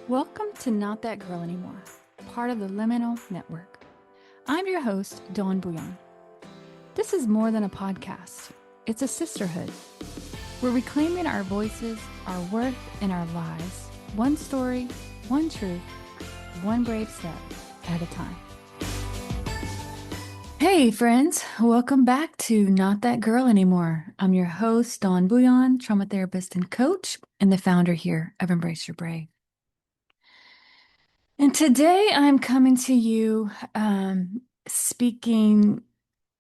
Welcome to Not That Girl Anymore, part of the Liminal Network. I'm your host, Dawn Bouillon. This is more than a podcast. It's a sisterhood. We're reclaiming our voices, our worth, and our lives. One story, one truth, one brave step at a time. Hey friends, welcome back to Not That Girl Anymore. I'm your host, Dawn Bouillon, trauma therapist and coach, and the founder here of Embrace Your Brave. And today I'm coming to you speaking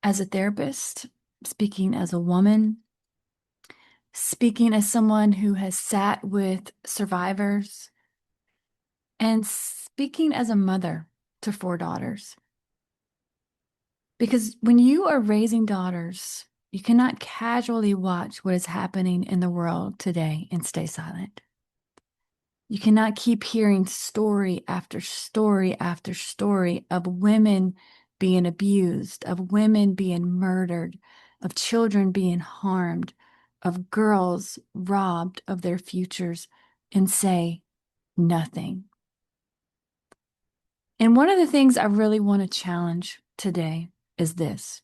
as a therapist, speaking as a woman, speaking as someone who has sat with survivors, and speaking as a mother to 4 daughters. Because when you are raising daughters, you cannot casually watch what is happening in the world today and stay silent. You cannot keep hearing story after story after story of women being abused, of women being murdered, of children being harmed, of girls robbed of their futures, and say nothing. And one of the things I really want to challenge today is this.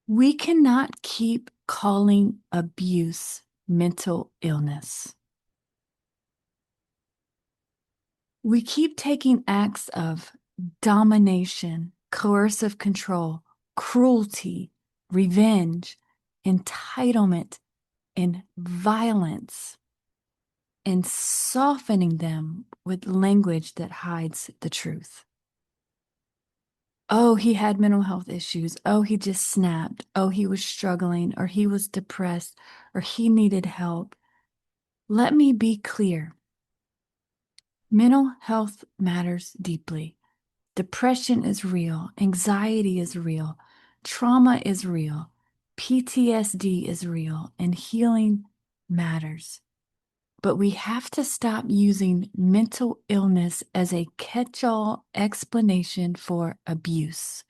We cannot keep calling abuse mental illness. We keep taking acts of domination, coercive control, cruelty, revenge, entitlement, and violence, and softening them with language that hides the truth. Oh, he had mental health issues. Oh, he just snapped. Oh, he was struggling, or he was depressed, or he needed help. Let me be clear. Mental health matters deeply. Depression is real. Anxiety is real. Trauma is real. PTSD is real. And healing matters. But we have to stop using mental illness as a catch-all explanation for abuse.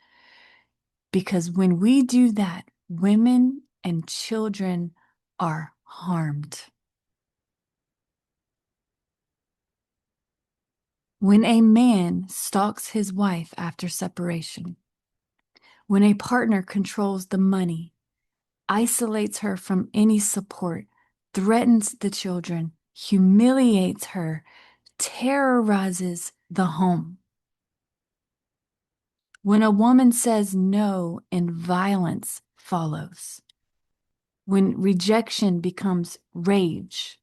Because when we do that, women and children are harmed. When a man stalks his wife after separation, when a partner controls the money, isolates her from any support, threatens the children, humiliates her, terrorizes the home. When a woman says no and violence follows. When rejection becomes rage.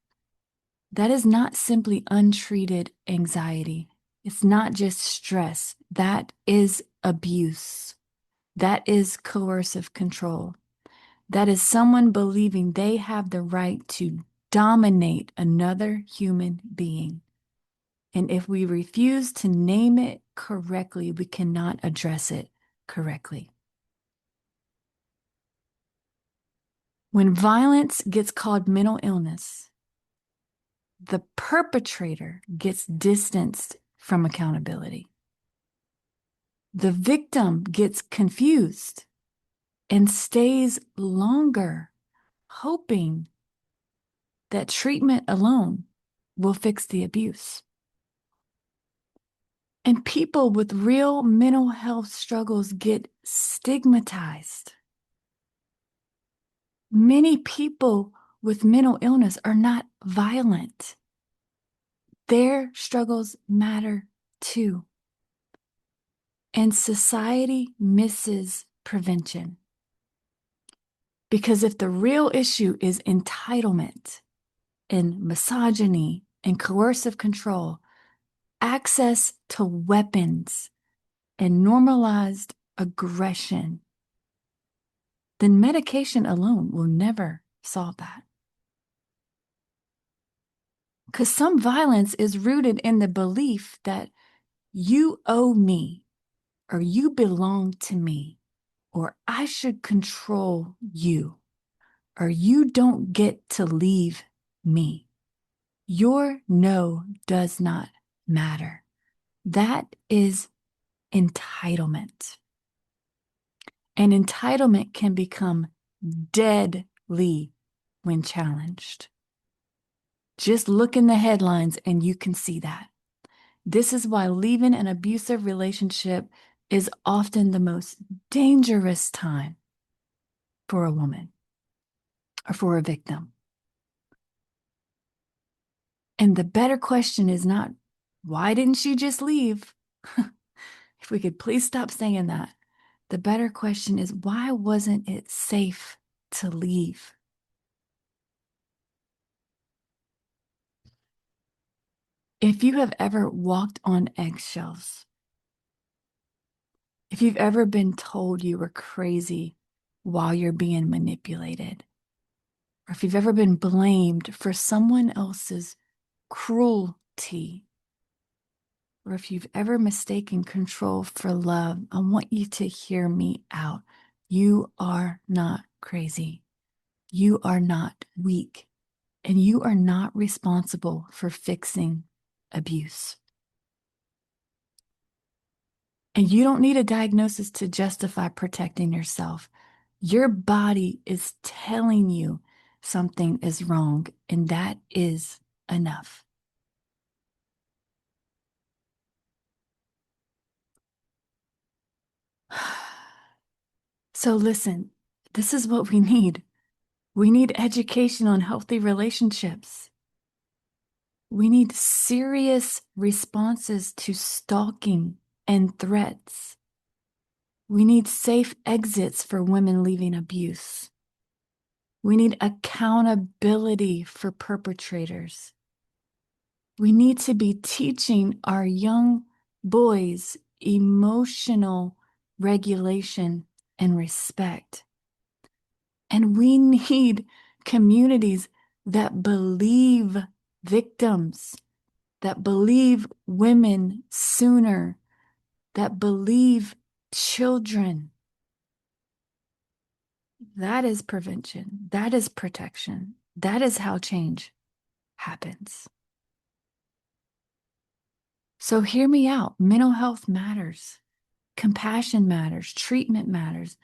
That is not simply untreated anxiety. It's not just stress. That is abuse. That is coercive control. That is someone believing they have the right to dominate another human being. And if we refuse to name it correctly, we cannot address it correctly. When violence gets called mental illness, the perpetrator gets distanced from accountability. The victim gets confused and stays longer, hoping that treatment alone will fix the abuse. And people with real mental health struggles get stigmatized. Many people with mental illness are not violent. Their struggles matter too. And society misses prevention. Because if the real issue is entitlement and misogyny and coercive control, access to weapons and normalized aggression, then medication alone will never solve that. Because some violence is rooted in the belief that you owe me, or you belong to me, or I should control you, or you don't get to leave me. Your no does not matter. That is entitlement. And entitlement can become deadly when challenged. Just look in the headlines and you can see that. This is why leaving an abusive relationship is often the most dangerous time for a woman or for a victim. And the better question is not, why didn't she just leave? If we could please stop saying that. The better question is, why wasn't it safe to leave? If you have ever walked on eggshells, if you've ever been told you were crazy while you're being manipulated, or if you've ever been blamed for someone else's cruelty, or if you've ever mistaken control for love, I want you to hear me out. You are not crazy. You are not weak. And you are not responsible for fixing abuse. And you don't need a diagnosis to justify protecting yourself. Your body is telling you something is wrong, and that is enough. So listen, this is what we need. We need education on healthy relationships. We need serious responses to stalking and threats. We need safe exits for women leaving abuse. We need accountability for perpetrators. We need to be teaching our young boys emotional regulation and respect. And we need communities that believe victims, that believe women sooner, that believe children. That is prevention. That is protection. That is how change happens. So hear me out. Mental health matters. Compassion matters. Treatment matters.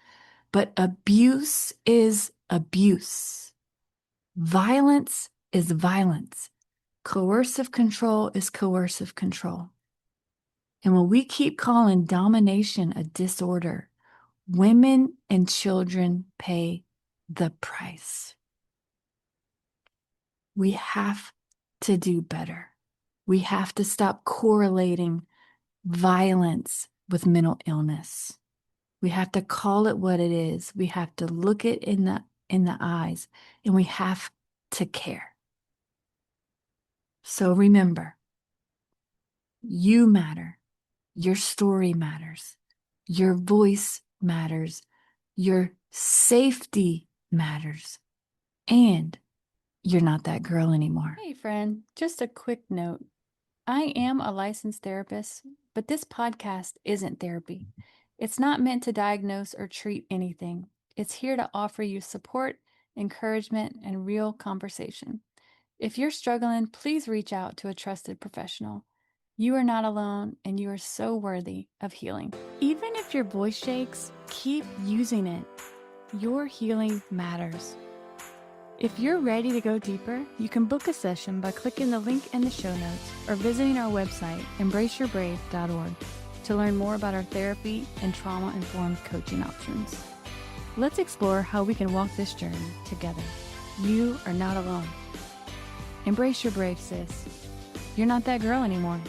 But abuse is abuse. Violence is violence. Coercive control is coercive control. And when we keep calling domination a disorder, women and children pay the price. We have to do better. We have to stop correlating violence with mental illness. We have to call it what it is. We have to look it in the eyes, and we have to care. So remember, you matter. Your story matters. Your voice matters. Your safety matters. And you're not that girl anymore. Hey, friend, just a quick note. I am a licensed therapist, but this podcast isn't therapy. It's not meant to diagnose or treat anything. It's here to offer you support, encouragement, and real conversation. If you're struggling, please reach out to a trusted professional. You are not alone, and you are so worthy of healing. Even if your voice shakes, keep using it. Your healing matters. If you're ready to go deeper, you can book a session by clicking the link in the show notes or visiting our website, embraceyourbrave.org, to learn more about our therapy and trauma-informed coaching options. Let's explore how we can walk this journey together. You are not alone. Embrace your brave, sis. You're not that girl anymore.